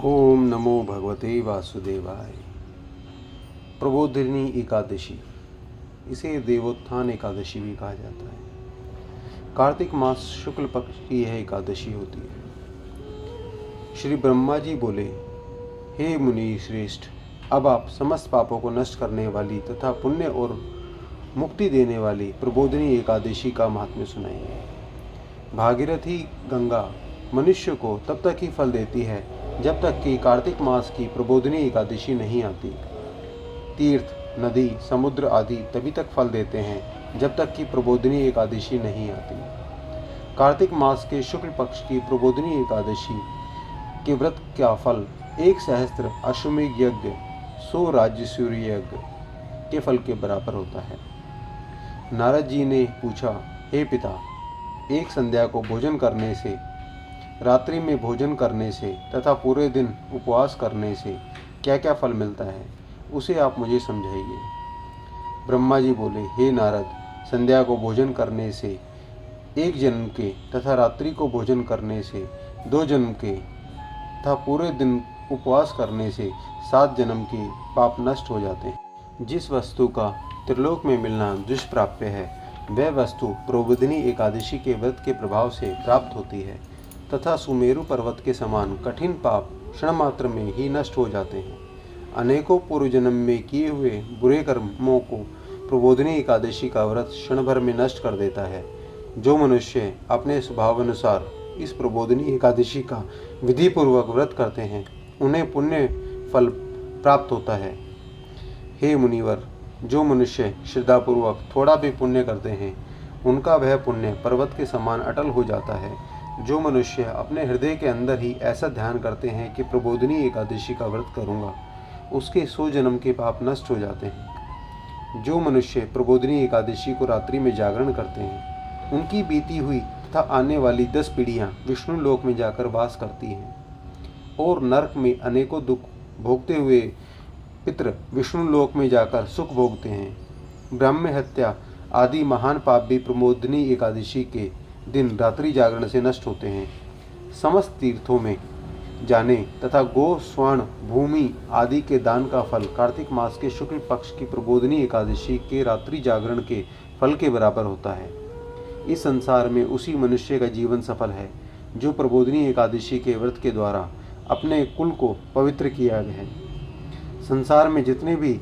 ओम नमो भगवते वासुदेवाय। प्रबोधिनी एकादशी, इसे देवोत्थान एकादशी भी कहा जाता है। कार्तिक मास शुक्ल पक्ष की यह एकादशी होती है। श्री ब्रह्मा जी बोले, हे मुनि श्रेष्ठ, अब आप समस्त पापों को नष्ट करने वाली तथा पुण्य और मुक्ति देने वाली प्रबोधिनी एकादशी का महात्म्य सुनाइए। भागीरथी गंगा मनुष्य को तब तक ही फल देती है जब तक कि कार्तिक मास की प्रबोधिनी एकादशी नहीं आती। तीर्थ, नदी, समुद्र आदि तभी तक फल देते हैं जब तक कि प्रबोधिनी एकादशी नहीं आती। कार्तिक मास के शुक्ल पक्ष की प्रबोधिनी एकादशी के व्रत का फल 1,000,000 अश्वमेध यज्ञ, 100 राज्य सूर्य यज्ञ के फल के बराबर होता है। नारद जी ने पूछा, हे पिता, एक संध्या को भोजन करने से, रात्रि में भोजन करने से तथा पूरे दिन उपवास करने से क्या क्या फल मिलता है, उसे आप मुझे समझाइए। ब्रह्मा जी बोले, हे नारद, संध्या को भोजन करने से 1 जन्म के तथा रात्रि को भोजन करने से 2 जन्म के तथा पूरे दिन उपवास करने से 7 जन्म के पाप नष्ट हो जाते हैं। जिस वस्तु का त्रिलोक में मिलना दुष्प्राप्य है, वह वस्तु प्रबोधिनी एकादशी के व्रत के प्रभाव से प्राप्त होती है तथा सुमेरु पर्वत के समान कठिन पाप क्षण मात्र में ही नष्ट हो जाते हैं। अनेकों पूर्व जन्म में किए हुए बुरे कर्मों को प्रबोधिनी एकादशी का व्रत क्षण भर में नष्ट कर देता है। जो मनुष्य अपने स्वभाव अनुसार इस प्रबोधिनी एकादशी का विधि पूर्वक व्रत करते हैं, उन्हें पुण्य फल प्राप्त होता है। हे मुनिवर, जो मनुष्य श्रद्धापूर्वक थोड़ा भी पुण्य करते हैं, उनका वह पुण्य पर्वत के समान अटल हो जाता है। जो मनुष्य अपने हृदय के अंदर ही ऐसा ध्यान करते हैं कि प्रबोधिनी एकादशी का व्रत करूंगा, उसके 100 जन्म के पाप नष्ट हो जाते हैं। जो मनुष्य प्रबोधिनी एकादशी को रात्रि में जागरण करते हैं, उनकी बीती हुई तथा आने वाली 10 पीढ़ियां विष्णु लोक में जाकर वास करती हैं और नरक में अनेकों दुख भोगते हुए पितृ विष्णु लोक में जाकर सुख भोगते हैं। ब्रह्म हत्या आदि महान पाप भी प्रबोधिनी एकादशी के दिन रात्रि जागरण से नष्ट होते हैं। समस्त तीर्थों में जाने तथा गो, स्वर्ण, भूमि आदि के दान का फल कार्तिक मास के शुक्ल पक्ष की प्रबोधिनी एकादशी के रात्रि जागरण के फल के बराबर होता है। इस संसार में उसी मनुष्य का जीवन सफल है जो प्रबोधिनी एकादशी के व्रत के द्वारा अपने कुल को पवित्र किया गया है। संसार में जितने भी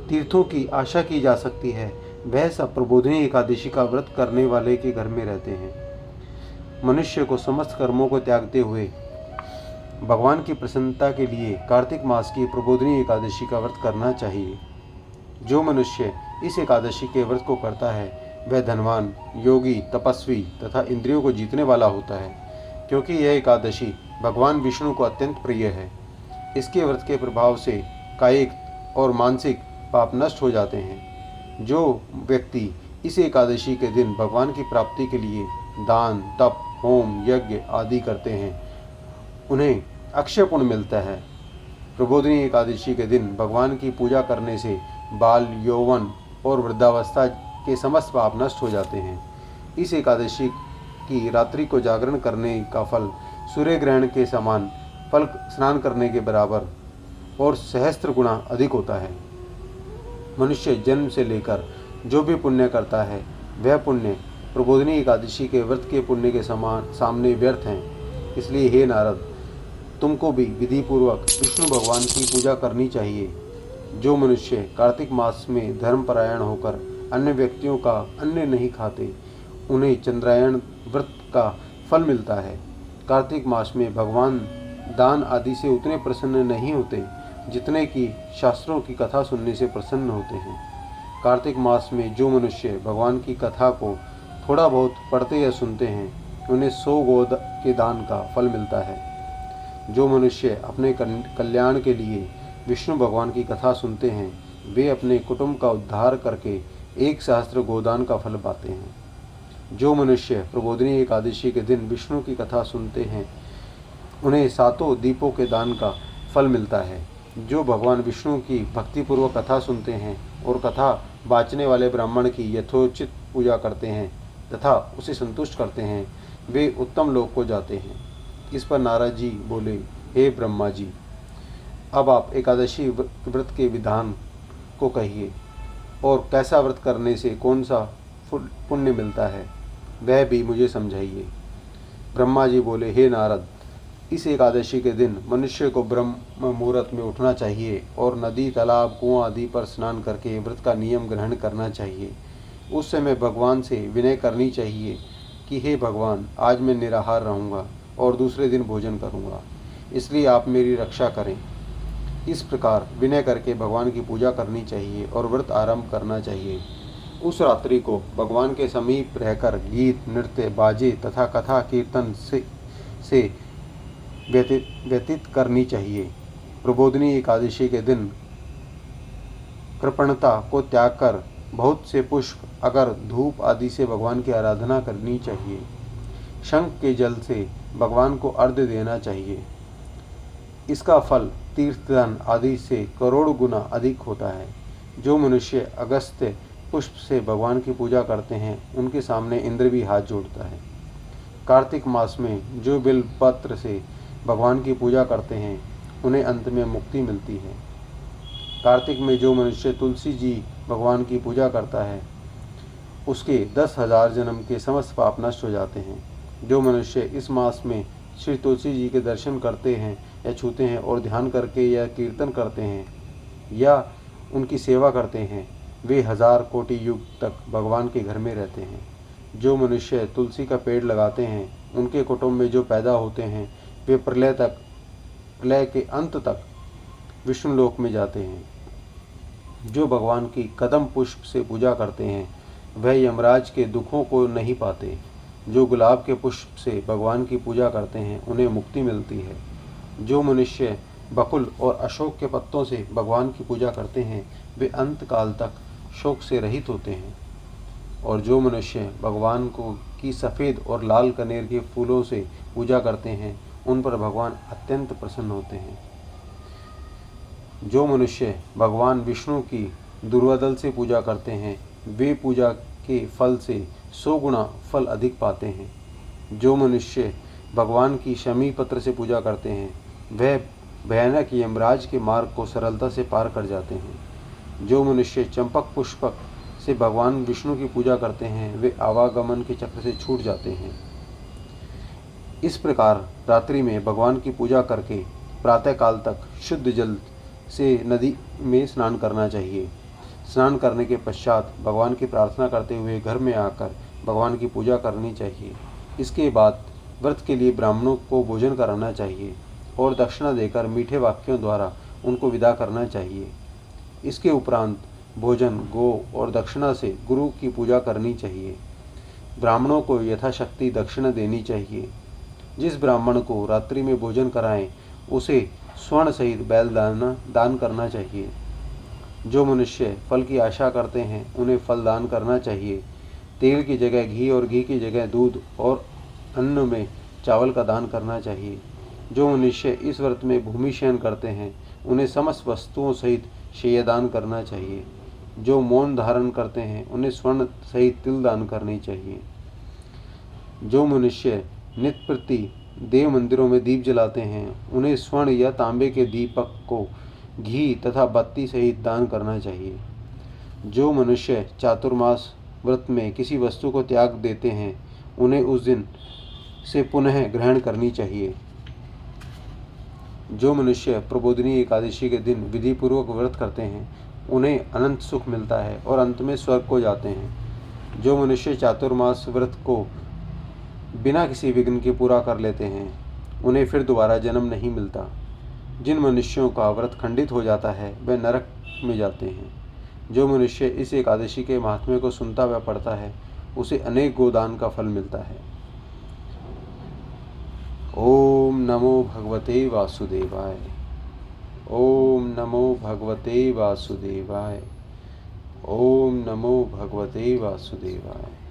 तीर्थों की आशा की जा सकती है, वह सब प्रबोधिनी एकादशी का व्रत करने वाले के घर में रहते हैं। मनुष्य को समस्त कर्मों को त्यागते हुए भगवान की प्रसन्नता के लिए कार्तिक मास की प्रबोधिनी एकादशी का व्रत करना चाहिए। जो मनुष्य इस एकादशी के व्रत को करता है, वह धनवान, योगी, तपस्वी तथा इंद्रियों को जीतने वाला होता है, क्योंकि यह एकादशी भगवान विष्णु को अत्यंत प्रिय है। इसके व्रत के प्रभाव से कायिक और मानसिक पाप नष्ट हो जाते हैं। जो व्यक्ति इस एकादशी के दिन भगवान की प्राप्ति के लिए दान, तप, होम, यज्ञ आदि करते हैं, उन्हें अक्षय पुण्य मिलता है। प्रबोधिनी एकादशी के दिन भगवान की पूजा करने से बाल, यौवन और वृद्धावस्था के समस्त पाप नष्ट हो जाते हैं। इस एकादशी की रात्रि को जागरण करने का फल सूर्य ग्रहण के समान फल स्नान करने के बराबर और सहस्त्र गुना अधिक होता है। मनुष्य जन्म से लेकर जो भी पुण्य करता है, वह पुण्य प्रबोधिनी एकादशी के व्रत के पुण्य के समान सामने व्यर्थ हैं। इसलिए हे नारद, तुमको भी विधि पूर्वक विष्णु भगवान की पूजा करनी चाहिए। जो मनुष्य कार्तिक मास में धर्मपरायण होकर अन्य व्यक्तियों का अन्न नहीं खाते, उन्हें चंद्रायण व्रत का फल मिलता है। कार्तिक मास में भगवान दान आदि से उतने प्रसन्न नहीं होते जितने कि शास्त्रों की कथा सुनने से प्रसन्न होते हैं। कार्तिक मास में जो मनुष्य भगवान की कथा को थोड़ा बहुत पढ़ते या सुनते हैं, उन्हें 100 गो के दान का फल मिलता है। जो मनुष्य अपने कल्याण के लिए विष्णु भगवान की कथा सुनते हैं, वे अपने कुटुंब का उद्धार करके 1,000,000 गोदान का फल पाते हैं। जो मनुष्य प्रबोधिनी एकादशी के दिन विष्णु की कथा सुनते हैं, उन्हें 7 दीपों के दान का फल मिलता है। जो भगवान विष्णु की भक्तिपूर्वक कथा सुनते हैं और कथा बाँचने वाले ब्राह्मण की यथोचित पूजा करते हैं तथा उसे संतुष्ट करते हैं, वे उत्तम लोक को जाते हैं। इस पर नारद जी बोले, हे ब्रह्मा जी, अब आप एकादशी व्रत के विधान को कहिए और कैसा व्रत करने से कौन सा पुण्य मिलता है वह भी मुझे समझाइए। ब्रह्मा जी बोले, हे नारद, इस एकादशी के दिन मनुष्य को ब्रह्म मुहूर्त में उठना चाहिए और नदी, तालाब, कुआं आदि पर स्नान करके व्रत का नियम ग्रहण करना चाहिए। उस समय भगवान से विनय करनी चाहिए कि हे भगवान, आज मैं निराहार रहूँगा और दूसरे दिन भोजन करूँगा, इसलिए आप मेरी रक्षा करें। इस प्रकार विनय करके भगवान की पूजा करनी चाहिए और व्रत आरंभ करना चाहिए। उस रात्रि को भगवान के समीप रहकर गीत, नृत्य, बाजे तथा कथा कीर्तन से व्यतीत करनी चाहिए। प्रबोधिनी एकादशी के दिन कृपणता को त्याग कर बहुत से पुष्प, अगर धूप आदि से भगवान की आराधना करनी चाहिए। शंख के जल से भगवान को अर्घ्य देना चाहिए। इसका फल तीर्थदान आदि से करोड़ गुना अधिक होता है। जो मनुष्य अगस्त्य पुष्प से भगवान की पूजा करते हैं, उनके सामने इंद्र भी हाथ जोड़ता है। कार्तिक मास में जो बिल पत्र से भगवान की पूजा करते हैं, उन्हें अंत में मुक्ति मिलती है। कार्तिक में जो मनुष्य तुलसी जी भगवान की पूजा करता है, उसके 10,000 जन्म के समस्त पाप नष्ट हो जाते हैं। जो मनुष्य इस मास में श्री तुलसी जी के दर्शन करते हैं या छूते हैं और ध्यान करके या कीर्तन करते हैं या उनकी सेवा करते हैं, वे 1000 कोटि युग तक भगवान के घर में रहते हैं। जो मनुष्य तुलसी का पेड़ लगाते हैं, उनके कुटुंब में जो पैदा होते हैं, वे प्रलय के अंत तक विष्णु लोक में जाते हैं। जो भगवान की कदम पुष्प से पूजा करते हैं, वह यमराज के दुखों को नहीं पाते। जो गुलाब के पुष्प से भगवान की पूजा करते हैं, उन्हें मुक्ति मिलती है। जो मनुष्य बकुल और अशोक के पत्तों से भगवान की पूजा करते हैं, वे अंत काल तक शोक से रहित होते हैं। और जो मनुष्य भगवान को की सफ़ेद और लाल कनेर के फूलों से पूजा करते हैं, उन पर भगवान अत्यंत प्रसन्न होते हैं। जो मनुष्य भगवान विष्णु की दुर्वादल से पूजा करते हैं, वे पूजा के फल से 100 गुना फल अधिक पाते हैं। जो मनुष्य भगवान की शमी पत्र से पूजा करते हैं, वह भयानक यमराज के मार्ग को सरलता से पार कर जाते हैं। जो मनुष्य चंपक पुष्पक से भगवान विष्णु की पूजा करते हैं, वे आवागमन के चक्र से छूट जाते हैं। इस प्रकार रात्रि में भगवान की पूजा करके प्रातःकाल तक शुद्ध जल से नदी में स्नान करना चाहिए। स्नान करने के पश्चात भगवान की प्रार्थना करते हुए घर में आकर भगवान की पूजा करनी चाहिए। इसके बाद व्रत के लिए ब्राह्मणों को भोजन कराना चाहिए और दक्षिणा देकर मीठे वाक्यों द्वारा उनको विदा करना चाहिए। इसके उपरांत भोजन, गो और दक्षिणा से गुरु की पूजा करनी चाहिए। ब्राह्मणों को यथाशक्ति दक्षिणा देनी चाहिए। जिस ब्राह्मण को रात्रि में भोजन कराएं, उसे स्वर्ण सहित बैल दान करना चाहिए। जो मनुष्य फल की आशा करते हैं, उन्हें फल दान करना चाहिए। तेल की जगह घी और घी की जगह दूध और अन्न में चावल का दान करना चाहिए। जो मनुष्य इस व्रत में भूमि शयन करते हैं, उन्हें समस्त वस्तुओं सहित शय्यादान करना चाहिए। जो मौन धारण करते हैं, उन्हें स्वर्ण सहित तिल दान करनी चाहिए। जो मनुष्य नित्य प्रति देव मंदिरों में दीप जलाते हैं, उन्हें स्वर्ण या तांबे के दीपक को घी तथा बत्ती सहित दान करना चाहिए। जो मनुष्य चातुर्मास व्रत में किसी वस्तु को त्याग देते हैं, उन्हें उस दिन से पुनः ग्रहण करनी चाहिए। जो मनुष्य प्रबोधिनी एकादशी के दिन विधि पूर्वक व्रत करते हैं, उन्हें अनंत सुख मिलता है और अंत में स्वर्ग को जाते हैं। जो मनुष्य चातुर्मास व्रत को बिना किसी विघ्न के पूरा कर लेते हैं, उन्हें फिर दोबारा जन्म नहीं मिलता। जिन मनुष्यों का व्रत खंडित हो जाता है, वे नरक में जाते हैं। जो मनुष्य इस एकादशी के महात्म्य को सुनता व पढ़ता है, उसे अनेक गोदान का फल मिलता है। ओम नमो भगवते वासुदेवाय। ओम नमो भगवते वासुदेवाय। ओम नमो भगवते वासुदेवाय।